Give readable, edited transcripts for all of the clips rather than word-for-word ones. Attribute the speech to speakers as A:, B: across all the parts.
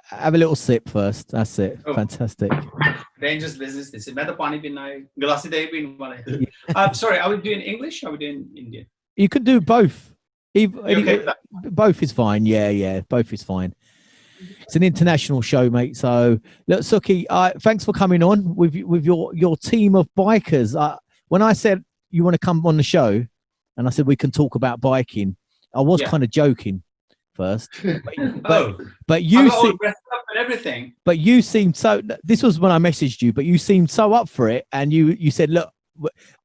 A: Have a little sip first. That's it.
B: Oh.
A: Fantastic.
B: Dangerous business. This is matter pani pina hai, glass day pin Sorry, are we doing English or are we doing Indian?
A: You can do both.
B: Okay,
A: Both is fine. Yeah, both is fine. It's an international show, mate. So look, Suki, thanks for coming on with your team of bikers. When I said you want to come on the show, and I said we can talk about biking, I was kind of joking first, but you
B: all dressed up and everything.
A: But you seemed so. This was when I messaged you, but you seemed so up for it, and you said, "Look,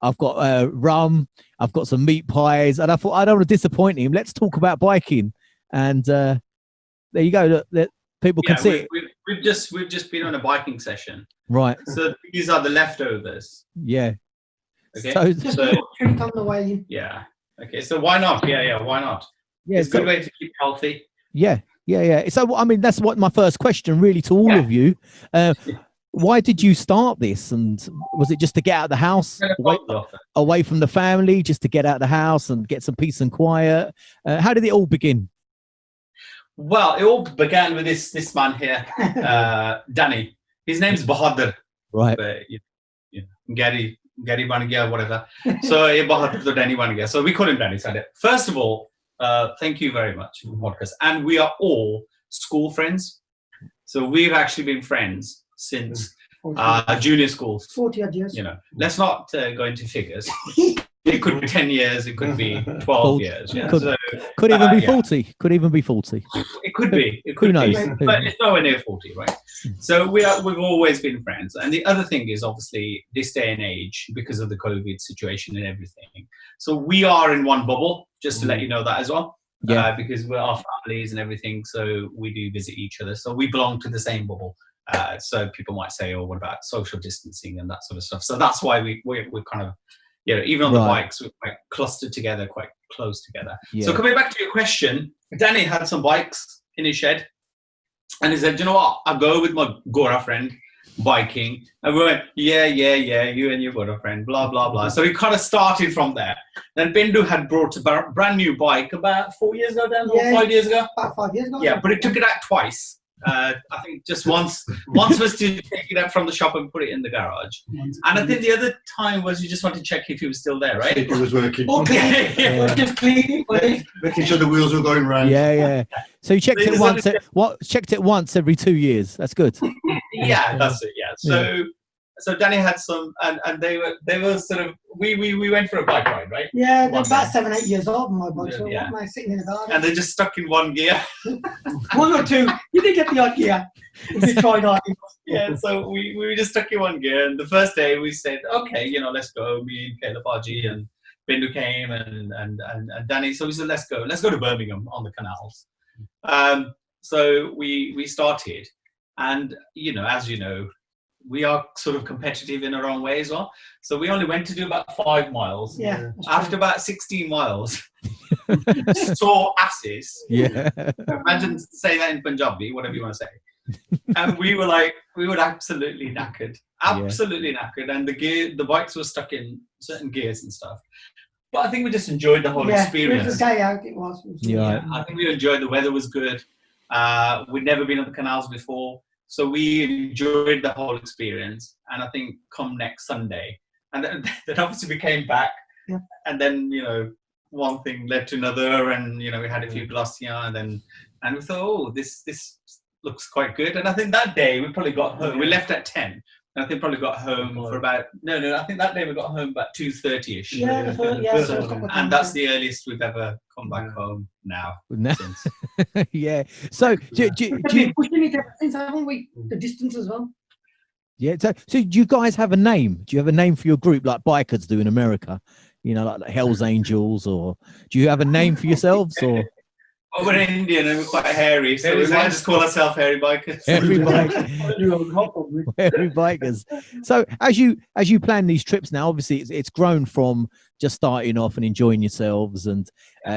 A: I've got rum, I've got some meat pies," and I thought I don't want to disappoint him. Let's talk about biking, and there you go. Look, people can see it.
B: We've just been on a biking session,
A: right?
B: So these are the leftovers.
A: Yeah.
B: Okay.
C: So drink on the way.
B: Yeah. Okay. So why not? Yeah. Why not?
A: Yeah,
B: it's a good way to keep healthy.
A: Yeah. So I mean, that's what my first question really to all of you. Why did you start this? And was it just to get out of the house, away from the family, just to get out of the house and get some peace and quiet? How did it all begin?
B: Well, it all began with this man here, Danny. His name's Bahadur.
A: Right.
B: But, Gary Bhangra, whatever. So Bahadur to Danny Bhangra. So we call him Danny. First of all, thank you very much for the podcast. And we are all school friends. So we've actually been friends since junior school.
C: 40 odd years.
B: Let's not go into figures. It could be 10 years. It could be 12 years. Yeah.
A: Could even be 40. Could even be 40.
B: It could be. Who knows? But it's nowhere near 40, right? So we've always been friends. And the other thing is obviously this day and age, because of the COVID situation and everything. So we are in one bubble, just to let you know that as well. Yeah. Because we're our families and everything. So we do visit each other. So we belong to the same bubble. So people might say, oh, what about social distancing and that sort of stuff? So that's why we're kind of, even on the bikes, we're quite clustered together, quite close together. Yeah. So coming back to your question, Danny had some bikes in his shed. And he said, you know what? I'll go with my Gora friend biking. And we went, yeah, you and your Gora friend, blah, blah, blah. So we kind of started from there. Then Pandoo had brought a brand new bike about 4 years ago, Dan, or 5 years ago?
C: About 5 years ago.
B: Yeah, but it took it out twice. I think just once was to take it out from the shop and put it in the garage, and I think the other time was you just want to check if he was still there, right?
D: If it was working.
C: Okay, just cleaning,
D: making sure the wheels were going round.
A: Yeah. So you checked it once. Checked it once every 2 years. That's good.
B: Yeah, that's it. Yeah. So Danny had some, and they were sort of we went for a bike ride, right?
C: Yeah, they're about 7, 8 years old. My bike, so
B: yeah.
C: What am I sitting in the garden?
B: And they're just stuck in one gear.
C: One or two. You did get the odd gear. We tried on.
B: Yeah, so we were just stuck in one gear. And the first day we said, okay, let's go. Me and Kaila Baji and Pandoo came and Danny. So we said, let's go to Birmingham on the canals. So we started, and as you know, we are sort of competitive in our own way as well. So we only went to do about 5 miles.
C: Yeah.
B: After about 16 miles, sore asses.
A: Yeah.
B: Imagine saying that in Punjabi, whatever you want to say. And we were absolutely knackered. Absolutely knackered. And the bikes were stuck in certain gears and stuff. But I think we just enjoyed the whole experience.
C: It was a day out, it was.
A: Yeah.
B: I think we enjoyed the weather was good. We'd never been on the canals before. So we enjoyed the whole experience, and I think come next Sunday, and then obviously we came back, and then one thing led to another, and we had a few glaciers, and we thought, oh, this looks quite good, and I think that day we probably got home. We left at 10, and I think probably got home for about I think that day we got home about 2:30ish.
C: Yeah,
B: and that's the earliest we've ever come back home now. Since.
A: Yeah. So do you
C: pushing it ever since, haven't we? The distance as well.
A: Yeah. So do you guys have a name? Do you have a name for your group like bikers do in America? Like Hell's Angels, or do you have a name for yourselves, or?
B: Oh, we're Indian and we're quite hairy, so we might just call ourselves hairy bikers.
A: Hairy bikers. So as you plan these trips now, obviously it's grown from just starting off and enjoying yourselves and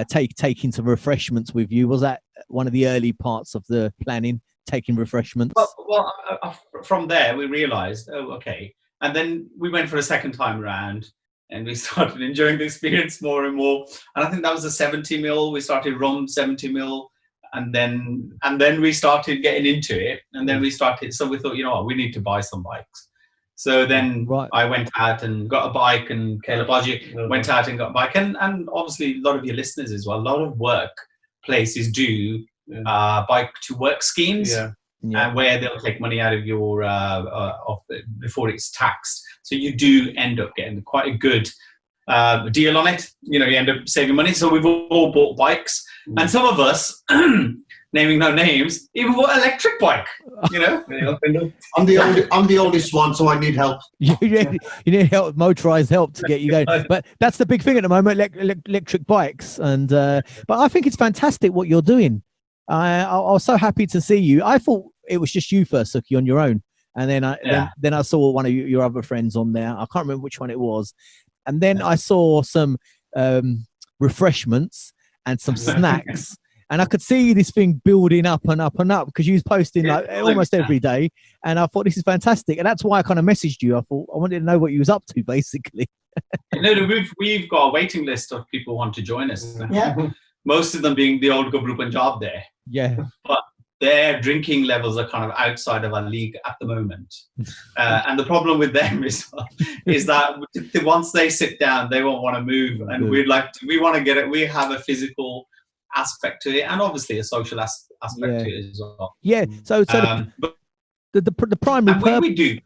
A: taking some refreshments with you. Was that one of the early parts of the planning, taking refreshments?
B: Well, from there we realised, oh, okay, and then we went for a second time around. And we started enjoying the experience more and more. And I think that was a 70 mil. We started rum 70 mil. and then we started getting into it, and then we started. So we thought, you know what, we need to buy some bikes. So then I went out and got a bike, and Kaila went out and got a bike, and obviously a lot of your listeners as well. A lot of workplaces do bike to work schemes, where they'll take money out of your before it's taxed. So you do end up getting quite a good deal on it. You know, you end up saving money. So we've all bought bikes, and some of us, naming no names, even bought an electric bike. You know,
D: I'm the oldest one, so I need help.
A: You need help, motorized help to get you going. But that's the big thing at the moment, electric bikes. And but I think it's fantastic what you're doing. I was so happy to see you. I thought it was just you first, Suki, on your own, and then I saw one of your other friends on there. I can't remember which one it was, and then I saw some refreshments and some snacks. And I could see this thing building up and up and up, because you was posting like almost every day. And I thought, this is fantastic. And that's why I kind of messaged you. I thought I wanted to know what you was up to, basically.
B: We've got a waiting list of people who want to join us.
C: Yeah.
B: Most of them being the old Gabru Punjab there.
A: Yeah.
B: But their drinking levels are kind of outside of our league at the moment. And the problem with them is that once they sit down, they won't want to move. And we want to get it. We have a physical aspect to it, and obviously a social aspect to it as well.
A: Yeah. So the primary purpose.
B: We do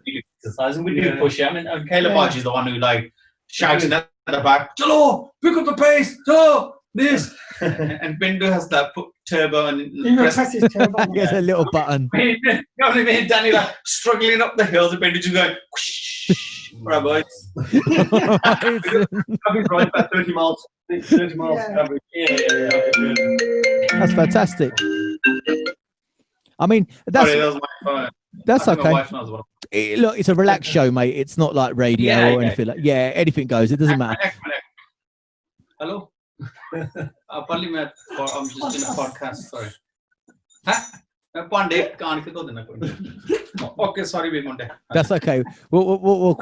B: exercise, and we do push it. I mean, Kaila Bart is the one who like shouting at the back, "Chalo, pick up the pace, Chalo, this." And Pandoo has that turbo and
C: press his turbo.
A: There's a little button.
B: You know what I mean? Danny like struggling up the hills, and Pandoo just going, whoosh, right, boys.
D: I've been riding about 30 miles. 30 miles average.
A: That's fantastic. I mean, that's
B: Sorry, that was my phone.
A: That's okay.
B: Well.
A: Look, it's a relaxed show, mate. It's not like radio or anything like. Yeah, anything goes. It doesn't matter.
B: Hello. I'm just in a podcast. Sorry. Okay, sorry, Monday.
A: That's okay. We'll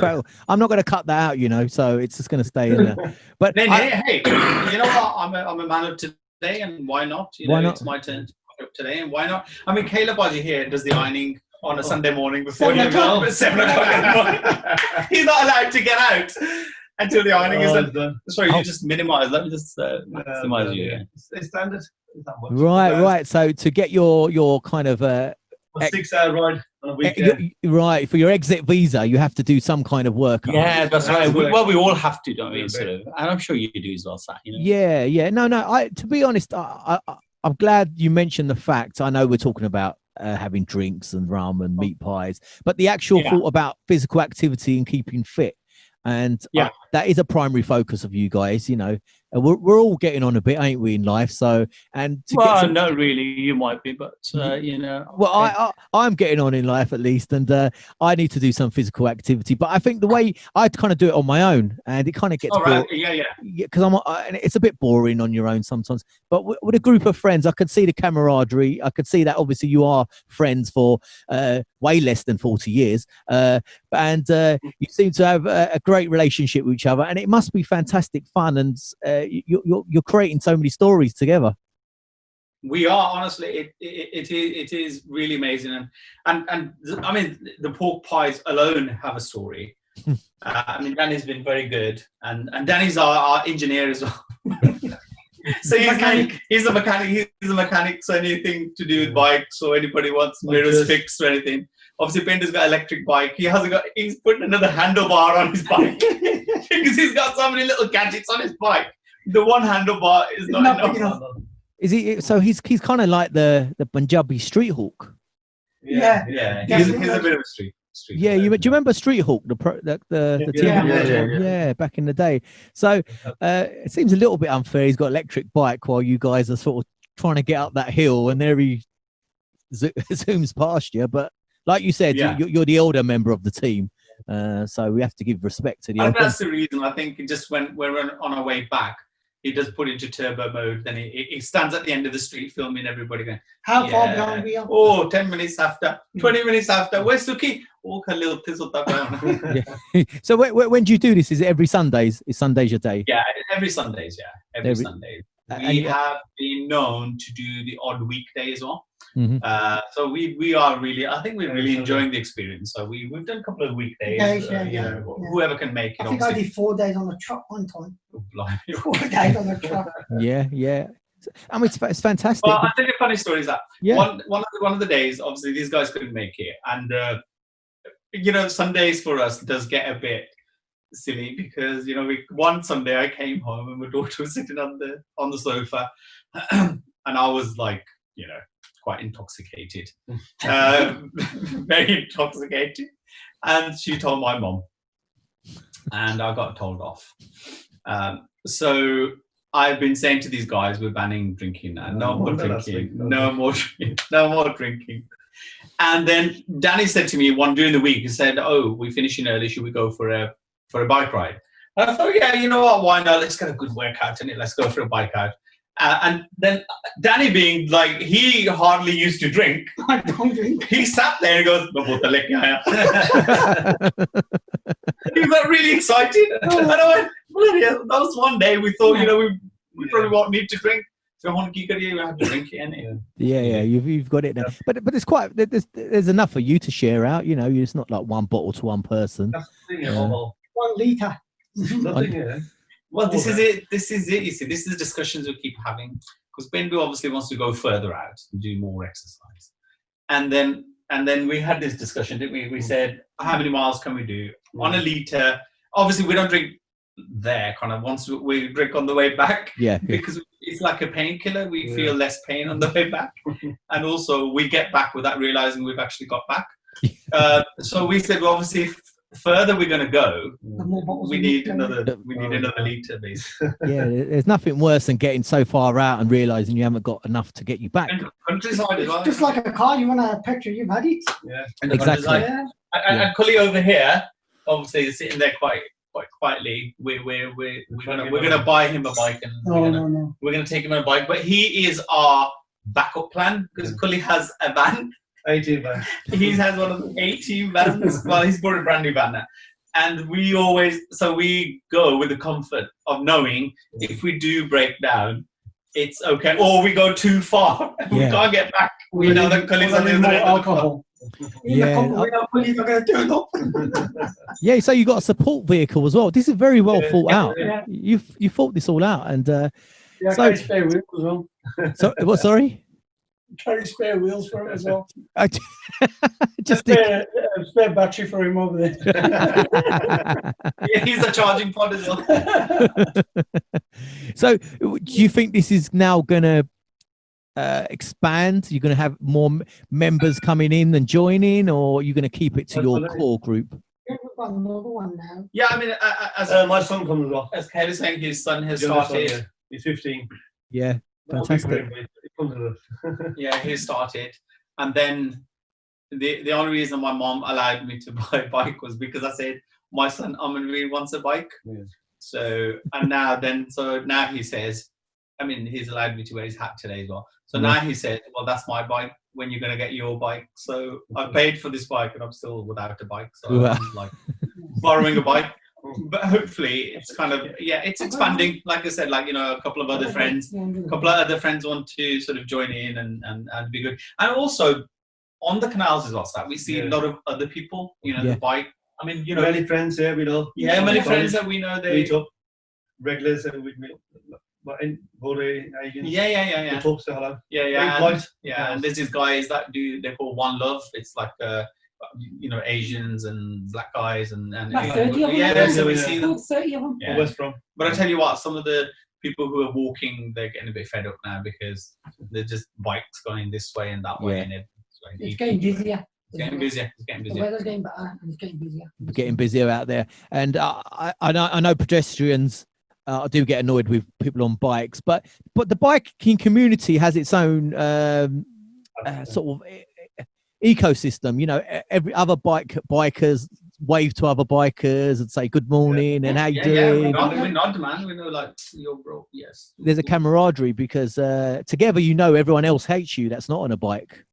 A: I'm not going to cut that out, you know. So it's just going to stay in there. But
B: hey, you know what? I'm a man of today, and why not? You know, it's my turn to pick up today, and why not? I mean, Kaila Bart here does the ironing on a Sunday morning before you go at 7 o'clock in the morning. He's not allowed to get out until the ironing is done. Sorry, you just minimize. Let me just minimize you.
D: It's standard.
A: Right. So to get your kind of
D: a 6-hour ride on a weekend.
A: Right, for your exit visa, you have to do some kind of work.
B: Yeah, that's right. We all have to, don't we? Sort of, and I'm sure you do as well, Sat. You know?
A: Yeah. No. To be honest, I'm glad you mentioned the fact. I know we're talking about having drinks and rum and meat pies, but the actual thought about physical activity and keeping fit, and that is a primary focus of you guys. You know, we're all getting on a bit, ain't we, in life? So,
B: not really. You might be, but you know.
A: Well, I'm getting on in life at least, and I need to do some physical activity. But I think the way I kind of do it on my own, and it kind of gets because it's a bit boring on your own sometimes. But with a group of friends, I could see the camaraderie. I could see that obviously you are friends for way less than 40 years, and you seem to have a great relationship with each other, and it must be fantastic fun. And you're creating so many stories together.
B: We are, honestly, it is really amazing, and I mean, the pork pies alone have a story. I mean, Danny's been very good, and Danny's our engineer as well. So he's a mechanic. So anything to do with bikes, or anybody wants mirrors fixed or anything. Obviously, Pandoo's got an electric bike. He's putting another handlebar on his bike because he's got so many little gadgets on his bike. The one handlebar is not enough.
A: Is he? So he's kind of like the Punjabi street hawk.
B: Yeah. He's a bit of a street.
A: Yeah, do you remember Street Hawk, the TV? Yeah, back in the day. So it seems a little bit unfair. He's got an electric bike while you guys are sort of trying to get up that hill, and there he zooms past you. But like you said, you're the older member of the team, so we have to give respect to the.
B: And that's the reason. I think just when we're on our way back, he does put into turbo mode. Then he stands at the end of the street filming everybody going,
C: how far behind we are?
B: Oh, 10 minutes after, 20 minutes after. Where's Suki? Oh,
A: So when do you do this? Is it every Sundays? Is Sundays your day?
B: Yeah, every Sundays. Yeah, every Sunday. we have been known to do the odd weekday as well.
A: Mhm.
B: So we are really, I think we're really enjoying the experience. So we've done a couple of weekdays. Whoever can make it.
C: I think I did 4 days on a truck one time.
B: Oh, blimey.
C: 4 days on a truck.
A: Yeah. I mean, it's fantastic.
B: Well, I'll tell you a funny story. Is that
A: Yeah.
B: one of the days, obviously, these guys couldn't make it, and Sundays for us does get a bit silly because one Sunday I came home and my daughter was sitting on the sofa, and I was like, quite intoxicated, very intoxicated, and she told my mom, and I got told off. So I've been saying to these guys, we're banning drinking now. No more drinking. No more drinking. And then Danny said to me during the week, he said, "Oh, we're finishing early. Should we go for a bike ride?" And I thought, yeah, you know what? Why not? Let's get a good workout in it. Let's go for a bike ride. And then Danny, being like, he hardly used to drink.
C: I don't drink.
B: He sat there and goes, "No bottle leke aaya." He got really excited. And I went, "Bloody hell." That was one day we thought, we probably won't need to drink. So we have to drink it, innit?
A: Yeah, you've got it now. But it's quite, there's enough for you to share out. It's not like one bottle to one person.
D: That's the thing,
C: 1 litre.
D: nothing, yeah.
B: Well, this is it. You see, this is the discussions we keep having, because Pandoo obviously wants to go further out and do more exercise. And then we had this discussion, didn't we? We said, how many miles can we do? 1 litre. Obviously, we don't drink there, kind of once we drink on the way back.
A: Yeah.
B: Because it's like a painkiller. We feel less pain on the way back. And also we get back without realizing we've actually got back. So we said, well, obviously, further we're going to go, we need another litre, basically.
A: Yeah, there's nothing worse than getting so far out and realizing you haven't got enough to get you back.
B: And countryside as well.
C: Just like a car, you want a picture, you've had it.
B: Yeah,
A: Exactly.
C: Yeah.
B: And Kully over here, obviously, is sitting there quite quietly. We're gonna buy him a bike, and we're gonna take him on a bike. But he is our backup plan because Kully has a van.
D: 18 vans.
B: He has one of the 18 vans. Well, he's bought a brand new van now. And we go with the comfort of knowing if we do break down, it's okay. Or we go too far and we can't get back. We know that Kully's on the other end
C: alcohol.
A: Yeah.
C: Kully's not going to turn up.
A: Yeah, so you got a support vehicle as well. This is very well thought out.
C: Yeah.
A: You thought this all out, and
C: Yeah, carry spare wheels as well.
A: so what? Sorry.
C: Carry spare wheels for him as well.
A: Just
C: spare battery for him over there.
B: Yeah, he's a charging pod as well.
A: So, do you think this is now going to expand? You're going to have more members coming in and joining, or are you going to keep it to your core group?
C: Yeah, we've got another one now.
B: Yeah, I mean, as
D: my son comes as well.
B: As Kaila is saying, his son has
D: Younger son,
B: started.
D: yeah. He's 15.
A: Yeah, fantastic.
B: Yeah, he started, and then the only reason my mom allowed me to buy a bike was because I said my son really wants a bike.
D: Yeah.
B: So now he says, I mean, he's allowed me to wear his hat today as well. So now he said, well, that's my bike. When you're gonna get your bike? So I paid for this bike, and I'm still without a bike. So I'm like borrowing a bike. But hopefully it's kind of it's expanding. Like I said, a couple of other friends want to sort of join in and be good. And also on the canals as well, so we see a lot of other people, the bike. I mean,
D: many friends here, we know.
B: Yeah, many friends that we know, they
D: meet up regulars and we meet.
B: Yeah.
D: Talk to hello.
B: Yeah. And there's these guys that they call One Love. It's like Asians and black guys and
C: 30 of
B: them. So we see them.
C: 30 of them.
B: Yeah.
D: Where's from?
B: But I tell you what, some of the people who are walking, they're getting a bit fed up now because they're just bikes going this way and that way.
A: Yeah.
B: And
C: It's getting busier.
B: It's getting busier.
C: The weather's getting better and it's getting busier.
A: Getting busier out there, and I know pedestrians. I do get annoyed with people on bikes, but the biking community has its own sort of ecosystem. Every other bikers wave to other bikers and say good morning and how you doing.
B: We're not, man. We know, like, yo, bro. Yes.
A: There's a camaraderie because together, everyone else hates you. That's not on a bike.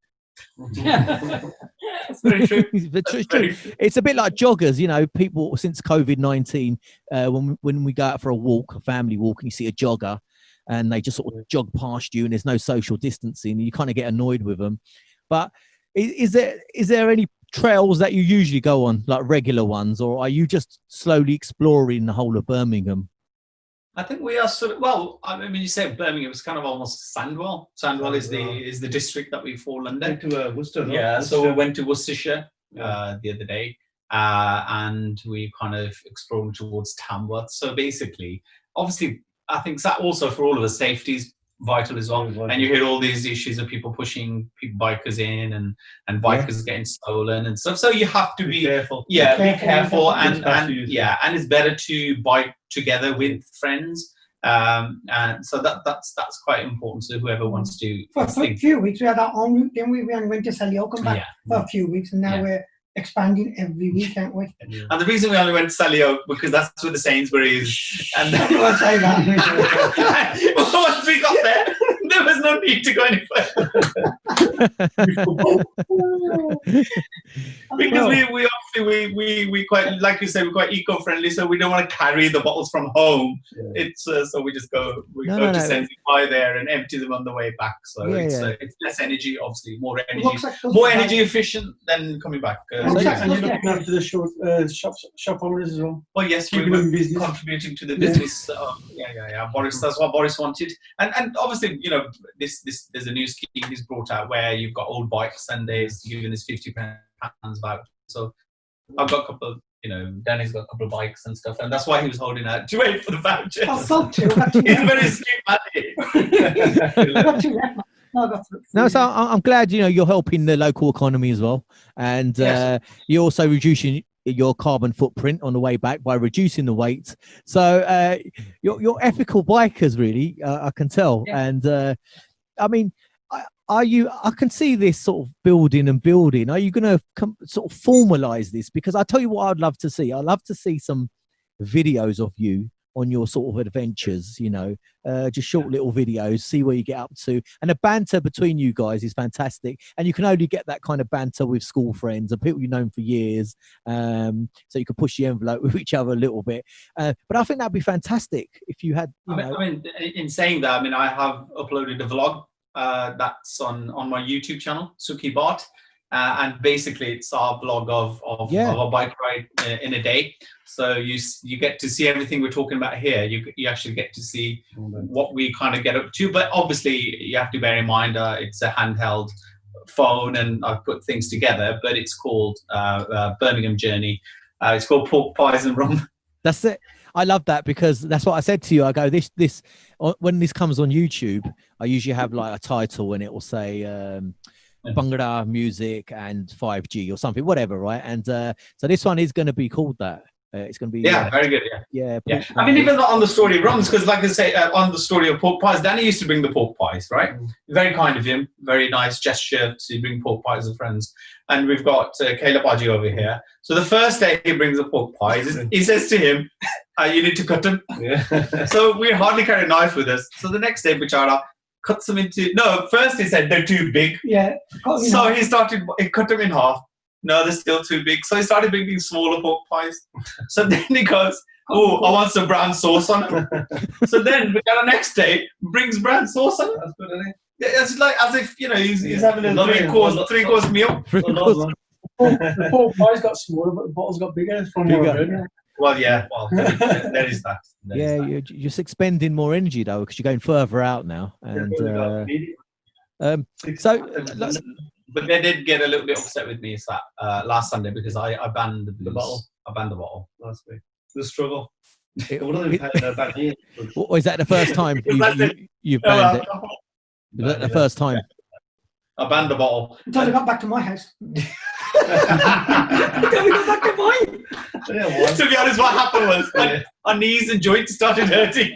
B: That's very true.
A: It's true. It's a bit like joggers. People since COVID-19, when we go out for a walk, a family walk, and you see a jogger, and they just sort of jog past you, and there's no social distancing, and you kind of get annoyed with them. But is there any trails that you usually go on, like regular ones, or are you just slowly exploring the whole of Birmingham?
B: I think we are sort of, well, I mean, you say Birmingham, it's kind of almost Sandwell. Sandwell is the district that we fall under.
D: Went to Worcester, no?
B: Yeah,
D: Worcester.
B: so we went to Worcestershire the other day, and we kind of explored towards Tamworth. So basically, obviously, I think that also for all of us, safety is vital as well. And you hear all these issues of people pushing bikers in and bikers getting stolen and stuff. So you have to be
D: careful.
B: Yeah, be careful, and it's better to bike together with friends. And so that's quite important. So whoever wants to
C: for a few weeks we had our own route, then we went to Salio, come back for a few weeks, and now we're expanding every week, aren't we?
B: And the reason we only went to Salio because that's where the Sainsbury's is. And
C: I'll say that.
B: once we got there was no need to go any further. Because we obviously we quite, like you said, we're quite eco-friendly, so we don't want to carry the bottles from home. It's so we just go to Sainsbury's, buy there and empty them on the way back. So it's less energy, obviously more energy efficient than coming back.
C: And you're looking after the shop owners as well.
B: Well, yes, we were contributing to the business. Boris, that's what Boris wanted, and obviously, you know, this there's a new scheme he's brought out where you've got old bikes and they're giving us £50 voucher. So I've got a couple of, you know, Danny's got a couple of bikes and stuff, and that's why he was holding out to wait for the vouchers.
C: I've got two.
B: He's very schematic.
A: No, so I'm glad, you know, you're helping the local economy as well, and you're also reducing your carbon footprint on the way back by reducing the weight. So you're ethical bikers, really. I can tell, and I mean, I can see this sort of building. Are you going to sort of formalize this? Because I tell you what, I'd love to see. I'd love to see some videos of you on your sort of adventures, you know, just short little videos, see where you get up to. And the banter between you guys is fantastic. And you can only get that kind of banter with school friends and people you've known for years. So you can push the envelope with each other a little bit. But I think that'd be fantastic if you had, you know.
B: I mean, in saying that, I mean, I have uploaded a vlog that's on my YouTube channel, Sukhi Bart. And basically it's our vlog of a bike ride in a day. So you get to see everything we're talking about here. You actually get to see what we kind of get up to. But obviously you have to bear in mind it's a handheld phone and I've put things together, but it's called Birmingham Journey. It's called Pork Pies and Rum.
A: That's it. I love that because that's what I said to you. I go, this when this comes on YouTube, I usually have like a title and it will say Bhangra music and 5G or something, whatever, right? And so this one is going to be called that. It's going to be
B: very good.
A: Yeah.
B: I mean, even on the story of rums, because like I say, on the story of pork pies, Danny used to bring the pork pies, right? Very kind of him, very nice gesture to bring pork pies to friends. And we've got Kaila Baji over here. So the first day he brings the pork pies, he says to him, "You need to cut them." Yeah. So we hardly carry a knife with us. So the next day, Bichara cuts them into. No, first he said they're too big.
C: Yeah.
B: So he cut them in half. No, they're still too big. So he started bringing smaller pork pies. So then he goes, "Oh, I want some brown sauce on them." So then the next day brings brown sauce on them. That's good, isn't it? Yeah, it's like as if, you know, he's having a three-course meal.
C: The pork pie's got smaller, but the bottle's got bigger. It's from more.
B: Well, yeah. Well, there is that.
A: You're just expending more energy though, because you're going further out now. And
B: but they did get a little bit upset with me last Sunday because I banned the bottle. I banned the bottle last week.
D: The struggle.
A: Is that the first time you banned it? Is that the first time?
B: I banned the bottle.
C: Until I got back to my house. Until we got back to mine.
B: To be honest, what happened was our knees and joints started hurting.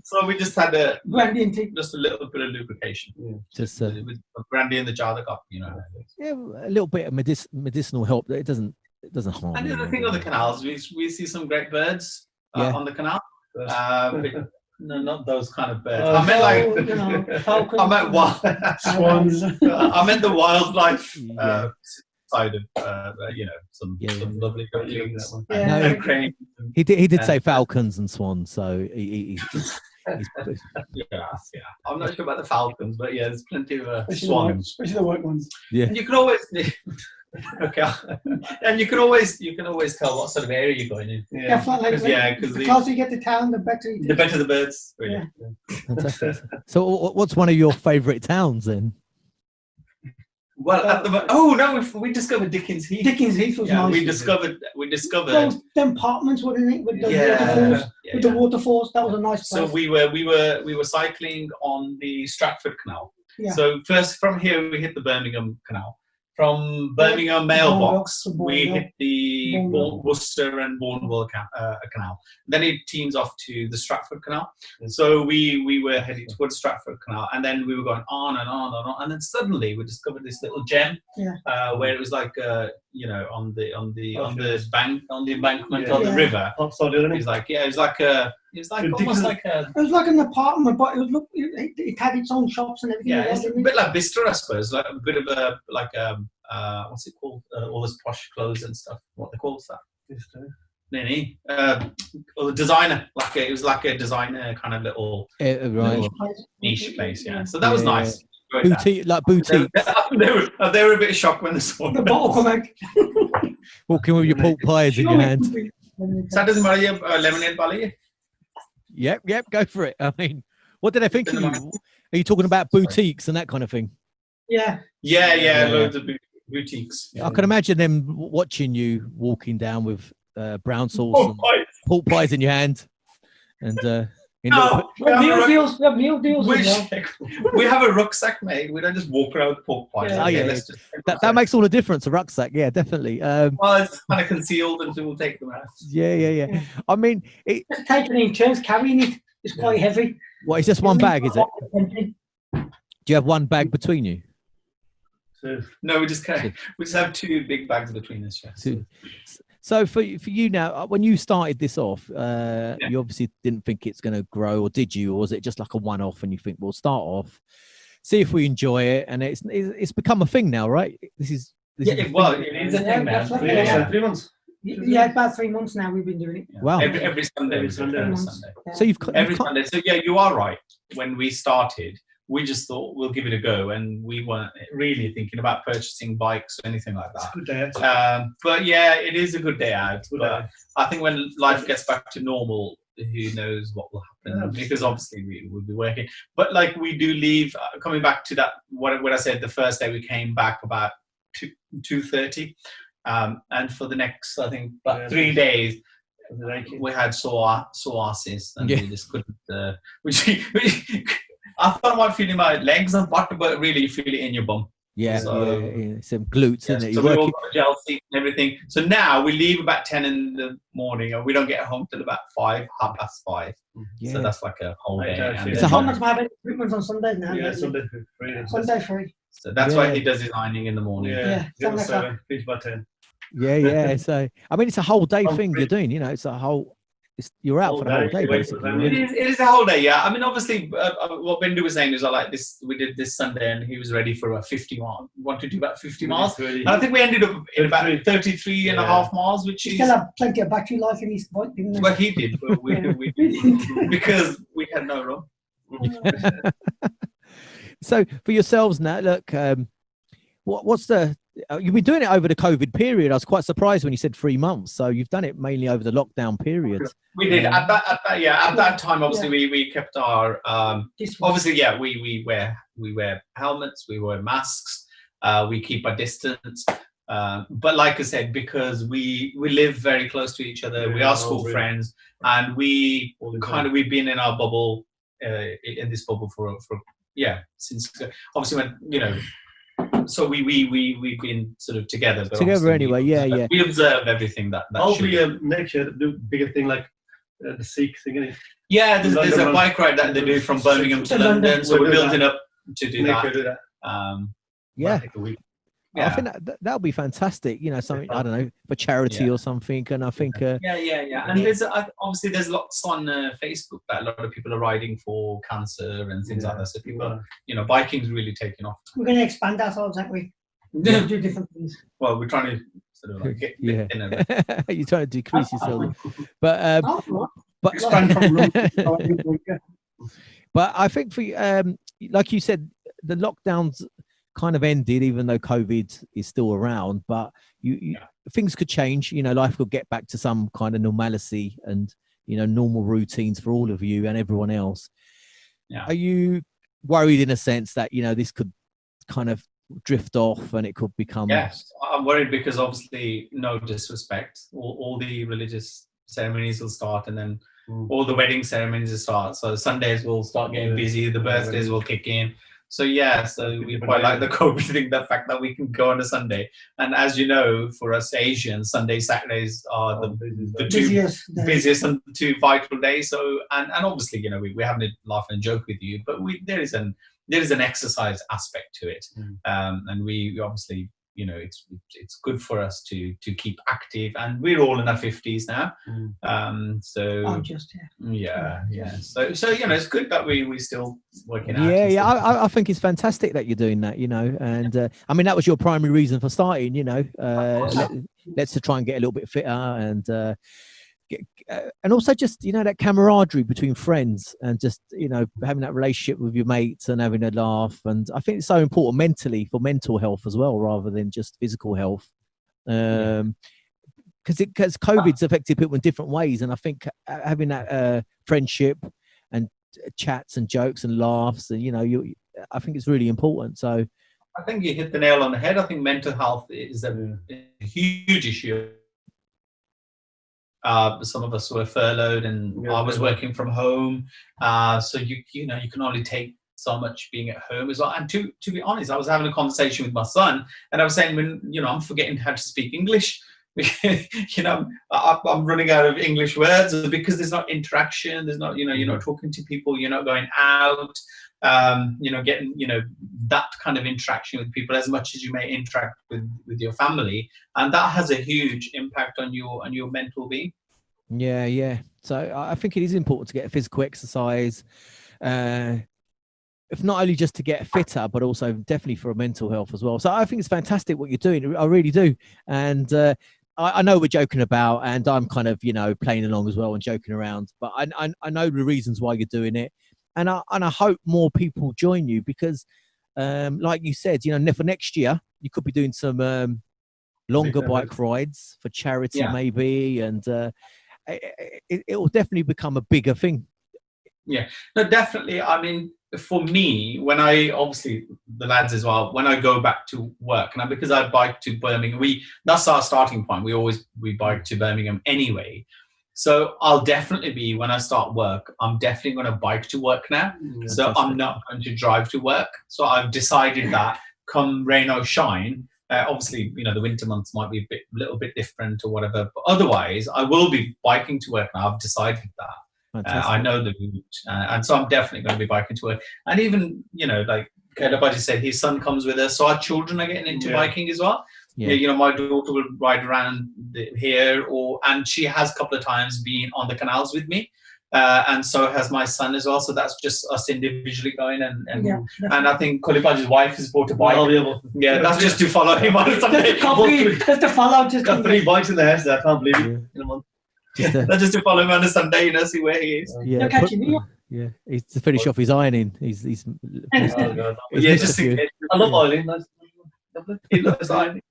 B: So we just had
C: brandy and tea.
B: Just a little bit of lubrication. Yeah.
A: Just
B: with brandy in the jar that got, you know.
A: Yeah, a little bit of medicinal help. It doesn't harm.
B: And the other thing on the canals, we see some great birds on the canal. But, no, not those kind of birds. I meant falcons. I meant swans. I meant the wildlife outside of some lovely ducklings. And cranes.
A: He did say falcons and swans, so he's
B: I'm not sure about the falcons, but yeah, there's plenty of swans,
C: especially the white ones.
A: Yeah,
B: and you can always and you can always tell what sort of area you're going in.
C: Because the closer you get to town, the better
B: the birds. Really.
C: Yeah.
A: Fantastic. So, what's one of your favourite towns then?
B: Well, we discovered Dickens Heath.
C: Dickens Heath was nice.
B: We discovered
C: them apartments, wasn't it, with the waterfalls. With the waterfalls, that was a nice place.
B: So we were cycling on the Stratford Canal.
C: Yeah.
B: So first from here we hit the Birmingham Canal. From Birmingham Mailbox, we hit the Worcester and Bourneville Canal. Then it teams off to the Stratford Canal. So we were heading towards Stratford Canal, and then we were going on and on and on, and then suddenly we discovered this little gem, where it was like on the embankment of the river. It
C: was like an apartment, but it had its own shops and everything.
B: Yeah, it's a bit like Bicester, I suppose. Like a bit of what's it called? All those posh clothes and stuff. What they call that? Bicester. Or the designer. It was like a designer kind of little niche place. Yeah. So that was nice.
A: Boutique, like boutique.
B: They were a bit shocked when they saw
C: the bottle come out.
A: Walking with your pork pies in your hand.
B: So that doesn't matter. You have lemonade, Bali?
A: Yep, go for it. I mean, what did I think of you? Are you talking about boutiques and that kind of thing?
C: Yeah.
B: Loads of boutiques.
A: I can imagine them watching you walking down with brown sauce and pork pies in your hand. And
C: meal deals.
B: We have a rucksack, mate. We don't just walk around with pork pies.
A: That makes all the difference, a rucksack. Yeah, definitely.
B: Well, it's kind of concealed until we'll take them out.
A: Yeah. I mean,
C: just taking it in turns, carrying it is quite heavy.
A: What, it's just one bag, is it? Do you have one bag between you?
B: No, we just have two big bags between us. Yeah.
A: So for you now, when you started this off, you obviously didn't think it's going to grow, or did you? Or was it just like a one-off and you think, we'll start off, see if we enjoy it, and it's become a thing now, right?
B: It is a thing now.
D: 3 months.
C: Yeah, about 3 months now we've been doing it.
A: Yeah. Wow.
B: Every Sunday.
C: Yeah.
A: So
B: every Sunday. So yeah, you are right. When we started, we just thought we'll give it a go, and we weren't really thinking about purchasing bikes or anything like that.
D: It's a good day out.
B: But yeah, it is a good day out. But I think when life gets back to normal, who knows what will happen? Because obviously we will be working. But like we do leave. Coming back to that, what I said the first day we came back about 2:30, and for the next I think about 3 days. We had sore asses, and we just couldn't. I thought I might feel in my legs and butt, but really you feel it in your bum.
A: Yeah, some glutes, isn't it?
B: So we all got gel seats and everything. So now we leave about 10 in the morning, and we don't get home till about 5:30.
A: Yeah.
B: So that's like a whole day.
C: It's a whole much having equipment on Sundays now.
D: Yeah, Sunday free.
C: Sunday free.
B: So that's why he does his ironing in the morning.
D: Finish by 10.
A: Yeah. So I mean, it's a whole day thing you're doing. It's a whole. You're out for the whole day, basically.
B: It is a whole day, yeah. I mean, obviously, what Bindu was saying is, like this. We did this Sunday, and he was ready for a 50 mile. We wanted to do about 50 miles. And I think we ended up in about 33 and a half miles, which is.
C: Still have plenty of battery life in his bike, didn't he?
B: Well, he did, but we didn't, because we had no room.
A: So for yourselves now, look, what's the? You've been doing it over the COVID period. I was quite surprised when you said 3 months. So you've done it mainly over the lockdown period.
B: We did at that time. Obviously, we kept our. Obviously, we wear helmets, we wear masks, we keep our distance. But like I said, because we live very close to each other, we are school friends, and we've been in our bubble, in this bubble for since obviously when So we've been sort of together.
A: Together anyway, yeah.
B: We observe everything that.
D: Hopefully, next year do bigger thing like the Sikh thing, isn't it?
B: Yeah, there's a bike ride that they do from Birmingham to London, so we're building up to do that.
A: Take a week. Yeah. I think that'll be fantastic. Something I don't know, for charity or something. And I think
B: And there's obviously there's lots on Facebook that a lot of people are riding for cancer and things like that. So people, biking's really taking off.
C: We're going to expand ourselves, aren't we? We do different things.
B: Well, we're trying to sort of like get
A: Yeah.
B: dinner.
A: You're trying to decrease yourself, but but
C: Expand from room.
A: but I think for like you said, the lockdowns kind of ended, even though COVID is still around. But things could change. You know, life could get back to some kind of normalcy and normal routines for all of you and everyone else.
B: Yeah.
A: Are you worried in a sense that this could kind of drift off and it could become?
B: Yes, I'm worried because obviously, no disrespect, all the religious ceremonies will start, and then all the wedding ceremonies will start. So Sundays will start getting busy, the birthdays will kick in. So so we quite like the COVID thing, the fact that we can go on a Sunday. And as you know, for us Asians, Sundays, Saturdays are the two busiest and the two vital days. So and obviously, we're having a laugh and joke with you, but there is an exercise aspect to it, and we obviously, it's good for us to keep active, and we're all in our 50s now. So
C: I'm just
B: So it's good that we still working out.
A: I think it's fantastic that you're doing that. And I mean, that was your primary reason for starting. Let's try and get a little bit fitter and also just that camaraderie between friends and just having that relationship with your mates and having a laugh. And I think it's so important mentally for mental health as well, rather than just physical health, because COVID's affected people in different ways. And I think having that friendship and chats and jokes and laughs, and I think it's really important. So
B: I think you hit the nail on the head. I think mental health is a huge issue. Some of us were furloughed, and I was working from home. So you can only take so much being at home as well. And to be honest, I was having a conversation with my son, and I was saying, I'm forgetting how to speak English. I'm running out of English words because there's not interaction. There's not, you're not talking to people. You're not going out. Getting that kind of interaction with people as much as you may interact with your family, and that has a huge impact on your mental being.
A: So I think it is important to get physical exercise, if not only just to get fitter, but also definitely for mental health as well. So I think it's fantastic what you're doing. I really do. And I know we're joking about, and I'm kind of playing along as well and joking around, but I know the reasons why you're doing it. And I hope more people join you because, like you said, for next year, you could be doing some longer bike rides for charity maybe. And it will definitely become a bigger thing.
B: Yeah, no, definitely. I mean, for me, when obviously the lads as well, when I go back to work, and because I bike to Birmingham, that's our starting point. We bike to Birmingham anyway. So I'll definitely be, when I start work, I'm definitely going to bike to work now. So I'm not going to drive to work. So I've decided that come rain or shine, obviously, the winter months might be a little bit different or whatever. But otherwise, I will be biking to work now. I've decided that. I know the route. And so I'm definitely going to be biking to work. And even, like Kaila said, his son comes with us. So our children are getting into biking as well. Yeah. My daughter will ride around here, and she has a couple of times been on the canals with me, and so has my son as well. So that's just us individually going, and I think Kully Bart's wife has bought a bike. That's just to follow him on Sunday.
C: Just to follow. Just
D: got 3 bikes in the house. I can't believe it. In a month.
B: That's just to follow him on a Sunday, see where he is.
A: He's to finish off his ironing. He's
B: I love ironing. He loves ironing.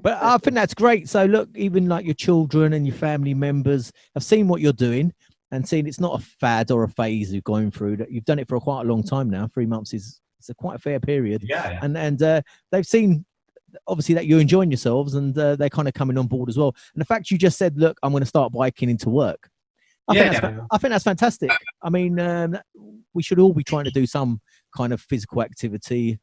A: But I think that's great. So look, even like your children and your family members have seen what you're doing and seen it's not a fad or a phase you're going through. That you've done it for quite a long time now. 3 months is quite a fair period. And they've seen obviously that you're enjoying yourselves, and they're kind of coming on board as well. And the fact you just said, look, I'm going to start biking into work, I think that's fantastic. I mean, we should all be trying to do some kind of physical activity.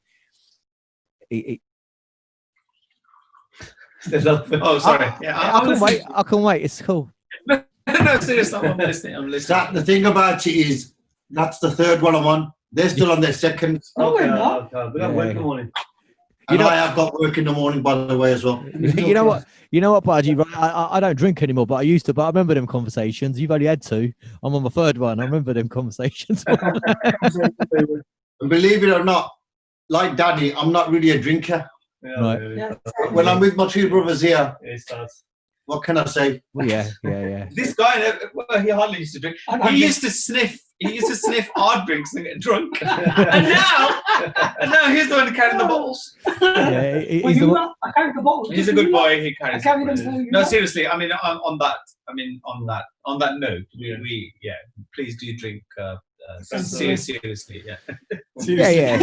B: Oh, sorry.
A: I can wait. It's cool.
B: No, seriously, I'm listening.
E: The thing about it is, that's the 3rd one I'm on. They're still on their 2nd.
C: No, we're not.
D: We got work in the morning.
E: And I have got work in the morning, by the way, as well.
A: You know what, Baji? I don't drink anymore, but I used to. But I remember them conversations. You've only had 2. I'm on my 3rd one. I remember them conversations.
E: And believe it or not, like Daddy, I'm not really a drinker.
D: Yeah,
A: Right.
D: really.
C: Yeah.
E: When I'm with my two brothers here,
D: It starts.
E: what can I say?
A: Well, yeah.
B: This guy, well, he hardly used to drink. He used to sniff. He used to sniff hard drinks and get drunk. and now he's the one carrying the bottles.
A: Yeah,
C: Well,
A: he's
C: you
A: the,
C: know, I carried the bottle.
B: He's a good boy. He carries.
C: I carried them
B: it.
C: for you.
B: No, seriously. I mean, on that note, we please do drink. Seriously, yeah.
A: yeah.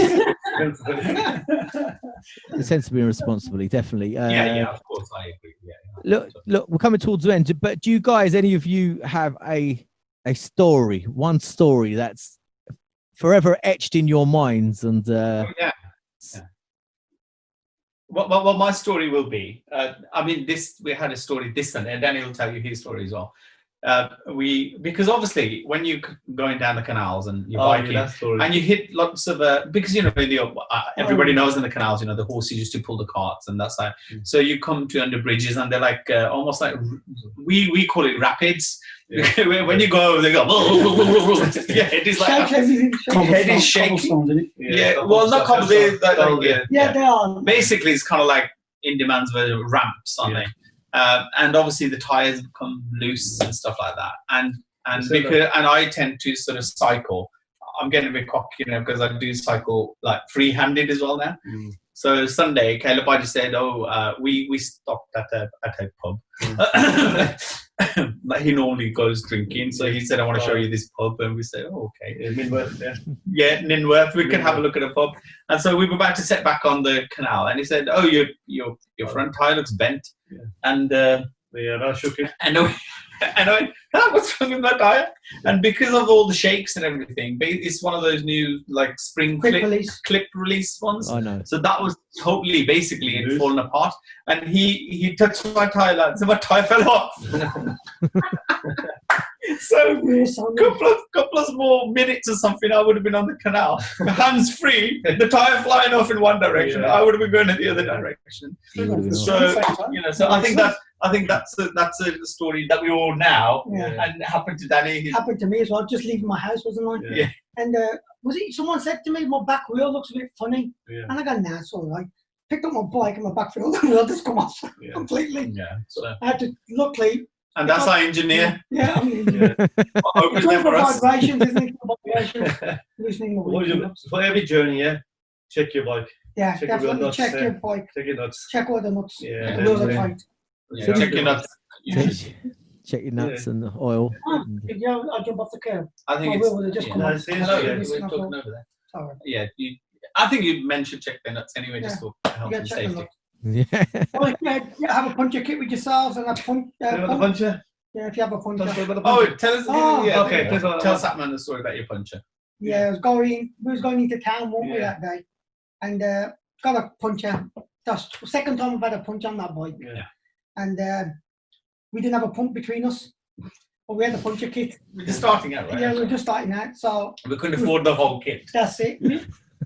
A: The sense of being responsibility, definitely.
B: Yeah, of course, I agree. Yeah.
A: Look, we're coming towards the end, but do you guys, any of you, have a story, one story that's forever etched in your minds? And
B: Yeah. Well, my story will be. I mean, we had a story this Sunday, and Danny will tell you his story as well. Because obviously when you're going down the canals and you're biking and you hit lots of because everybody knows in the canals, the horses used to pull the carts, and that's like so you come to under bridges and they're like almost like we call it rapids. When you go over, they go yeah, it is like head is shaking. Yeah, well, not cobbles.
C: Yeah, they are.
B: Basically, it's kind of like in Demand's version of ramps, aren't they? And obviously the tires become loose and stuff like that. And I tend to sort of cycle. I'm getting a bit cocky, because I do cycle like free-handed as well now. So Sunday, Kaila just said, we stopped at a pub. Like he normally goes drinking. So he said, I want to show you this pub. And we said, okay.
D: Ninworth,
B: yeah, Ninworth. We can have a look at a pub. And so we were about to set back on the canal. And he said, your front tire looks bent.
D: Yeah.
B: And
D: I shook it.
B: And I went, what's wrong with my tire? And because of all the shakes and everything, it's one of those new like spring clip release ones.
A: I know.
B: So that was totally basically it fallen apart. And he touched my tire, lads, and my tire fell off. So couple of more minutes or something, I would have been on the canal, hands free, the tire flying off in one direction.
D: Yeah.
B: I would have been going in the other direction. So I think that's a story that we all know, and it happened to Danny.
C: It happened to me as well. Just leaving my house, wasn't I?
B: Yeah.
C: And someone said to me, my back wheel looks a bit funny.
D: Yeah.
C: And I go, nah, it's all right. Picked up my bike and my back wheel just come off completely.
B: Yeah. So.
C: I had to, luckily.
B: And that's our engineer.
C: Yeah, I mean,
B: Open them for us.
C: vibrations, isn't it? Vibrations. Listening
D: For every journey, check your bike.
C: Yeah,
D: check
C: definitely
D: your nuts,
C: check your bike.
D: Check your nuts.
C: Check all the nuts.
D: Yeah,
C: the wheels are tight.
B: Yeah, check your nuts.
A: Check your nuts and the oil.
C: Yeah, I'll jump off the curb.
B: I think
C: wheel would have just come off.
B: we're talking over there.
C: Sorry.
B: Yeah, I think you mentioned check the nuts anyway, just for health and safety.
A: Yeah.
C: Well, have a puncher kit with yourselves and a
D: puncher.
C: Yeah, if you have a puncher.
B: Tell us.
C: Okay.
B: Tell us the story about your puncher.
C: Yeah, we was going into town, weren't we, that day? And got a puncher. That's the second time I've had a punch on that bike.
D: Yeah.
C: And we didn't have a pump between us. But we had the puncher kit.
B: We're just starting out, right?
C: Yeah, we were just starting out. So
B: we couldn't afford the whole kit.
C: That's it.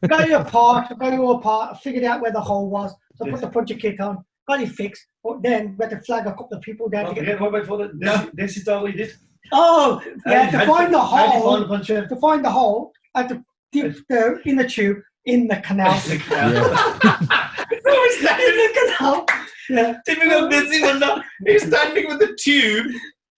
C: Got it apart, I figured out where the hole was. So I put the puncher kit on, got it fixed. But then we had to flag a couple of people down to get
D: the this is all we did.
C: Oh, yeah, to find the hole.
D: To
C: find the hole, I had to dip the inner tube in the canal.
B: He's standing
C: in the canal. Yeah.
B: Typical busy one now. He's standing with the tube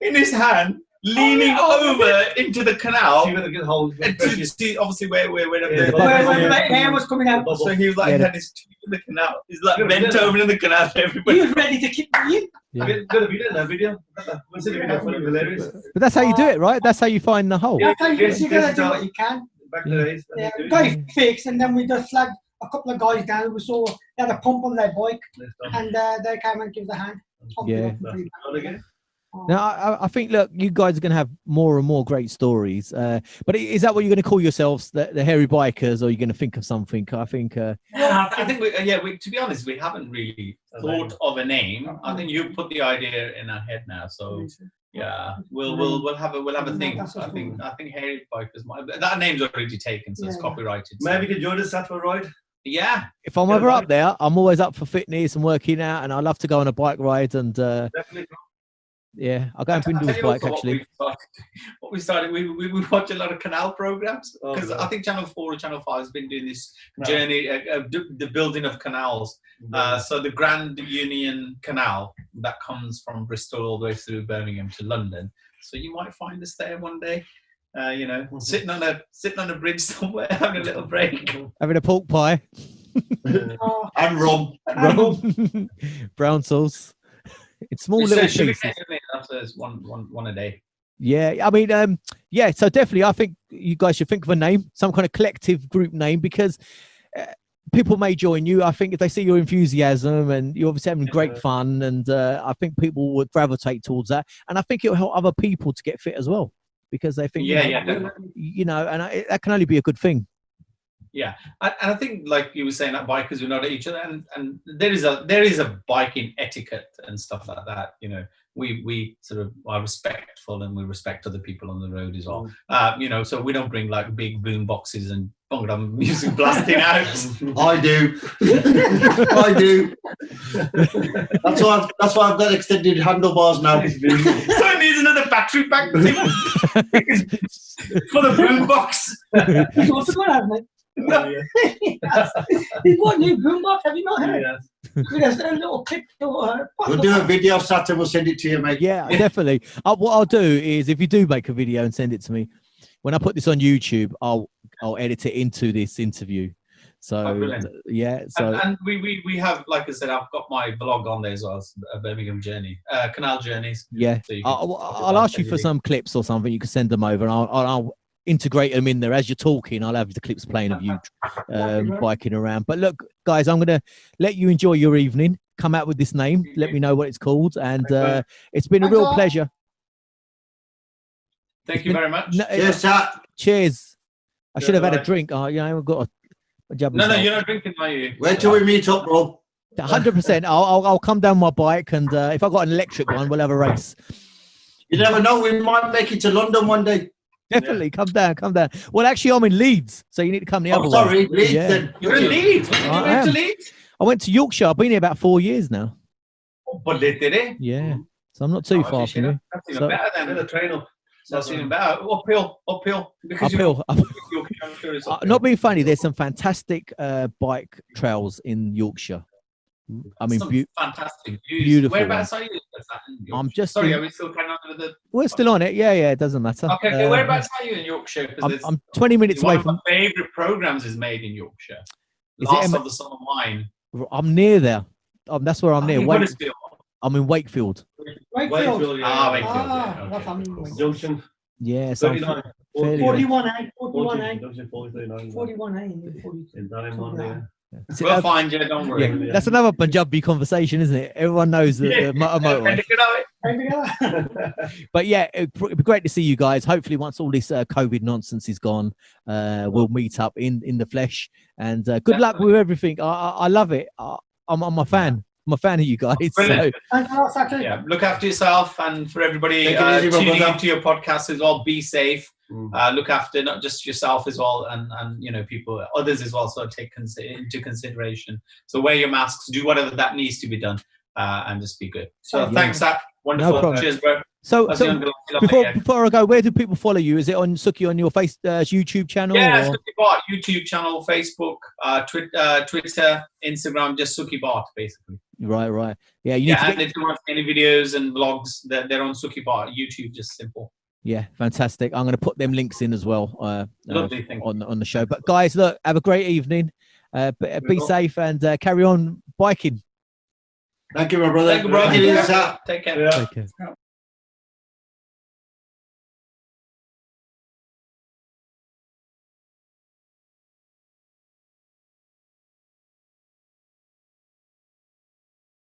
B: in his hand, leaning over into the canal. To see obviously where
C: the air was coming out.
B: So he was like, he had his tube in the canal. He's like bent over in the canal. Everybody.
C: He was ready to kick me in.
D: Yeah. Got a video in that video. We'll see the video for hilarious.
A: But that's how you do it, right? That's how you find the hole.
C: That's how you gotta do what you can.
D: Back to the days.
C: Yeah, we got it fixed, and then we just flagged a couple of guys down. We saw they had a pump on their bike, and they came and gave us a hand.
A: Yeah. Now, I think, look, you guys are going to have more and more great stories. But is that what you're going to call yourselves, the hairy bikers, or are you going to think of something? I think.
B: I think to be honest, we haven't really thought of a name. I think you put the idea in our head now, so. Yeah, we'll have a thing. I think hairy bikers. That name's already taken, so it's copyrighted.
D: Maybe you could join us for a ride.
B: Yeah.
A: If I'm ever up there, I'm always up for fitness and working out, and I love to go on a bike ride. And
D: definitely.
A: Yeah, I'll go on
B: I'll tell
A: Bindle's
B: you
A: bike
B: also
A: actually.
B: What we started, we watch a lot of canal programs because
D: Okay.
B: I think Channel 4 or Channel 5 has been doing this journey, the building of canals. So the Grand Union Canal that comes from Bristol all the way through Birmingham to London. So you might find us there one day, sitting on a bridge somewhere, having a little break.
A: Having a pork pie.
E: And rum.
A: Brown sauce. It's small little pieces.
B: That's one a day.
A: Yeah, I mean, yeah. So definitely, I think you guys should think of a name, some kind of collective group name, because people may join you. I think if they see your enthusiasm and you're obviously having great fun, and I think people would gravitate towards that. And I think it'll help other people to get fit as well, because they think, you know, and that can only be a good thing.
B: Yeah, and I think, like you were saying, that bikers will know each other, and there is a biking etiquette and stuff like that. You know, we sort of are respectful, and we respect other people on the road as well. You know, so we don't bring like big boom boxes and Bhangra music blasting out.
E: I do. I do. That's why I've got extended handlebars now.
B: So it needs another battery pack for the boom box.
C: He's also got that, mate. He's got new boombox. Have you not heard? There's a little clip.
E: We'll do a video, Sat, and we'll send it to you, mate.
A: Yeah, definitely. What I'll do is, if you do make a video and send it to me, when I put this on YouTube, I'll edit it into this interview. So yeah, so
B: and we have, like I said, I've got my vlog on there as well, a Birmingham journey, canal journeys.
A: Yeah,
B: so
A: I'll ask you for some clips or something. You can send them over, and I'll integrate them in there as you're talking. I'll have the clips playing of you biking around. But look, guys, I'm going to let you enjoy your evening. Come out with this name. Let me know what it's called, and it's been a real pleasure.
B: Thank you very much.
E: Cheers, Sat.
A: Cheers. I should have had a drink. Oh, yeah, I've got a jab.
B: No, you're not drinking, are you?
E: Wait till we meet up, bro.
A: 100%. I'll come down my bike, and if I've got an electric one, we'll have a race.
E: You never know. We might make it to London one day.
A: Definitely, come down. Well, actually, I'm in Leeds, so you need to come the other way.
E: Sorry, Leeds. Yeah. Then.
B: You're in Leeds. When did you move to Leeds?
A: I went to Yorkshire. I've been here about 4 years now.
B: But did it?
A: Yeah, so I'm not too far from you.
B: That's even better than the train up. That's even better. Uphill.
A: Uphill. Not being funny, there's some fantastic bike trails in Yorkshire. I mean,
B: fantastic views.
A: Beautiful.
B: Whereabouts are you?
A: I'm just.
B: Sorry, are we still carrying on with the?
A: We're still on it. Yeah, it doesn't matter.
B: Okay, whereabouts are you in Yorkshire?
A: I'm 20 minutes away from.
B: One of my favourite programs is made in Yorkshire. Last of the Summer Wine.
A: I'm near there. That's where I'm near.
B: Wakefield.
A: I'm in Wakefield.
C: Wakefield.
B: Wakefield.
D: Junction.
A: Yeah, so
C: 41A.
D: 41A. In Diamond, yeah.
B: We'll find you, don't worry.
A: Yeah, that's another Punjabi conversation, isn't it? Everyone knows the motorway. But yeah, it'd be great to see you guys. Hopefully, once all this COVID nonsense is gone, we'll meet up in the flesh. And good luck with everything. I love it. I'm a fan. I'm a fan of you guys. So.
B: Yeah, look after yourself, and for everybody tuning into your podcast as well, be safe. Look after not just yourself as well, and you know, people, others as well. So take into consideration. So wear your masks, do whatever that needs to be done, and just be good. So thanks, Zach. Wonderful.
A: No problem.
B: Cheers, bro.
A: So before I go, where do people follow you? Is it on Suki on your YouTube channel?
B: Yeah, Suki Bart YouTube channel, Facebook, Twitter, Instagram, just Suki Bart basically.
A: Right. Yeah,
B: and if you want any videos and vlogs, they're on Suki Bart YouTube, just simple.
A: Yeah, fantastic. I'm going to put them links in as well
B: Lovely,
A: on the show. But guys, look, have a great evening. Be safe and carry on biking.
E: Thank you, my brother.
B: Thank you, bro. Take care.
A: Take care.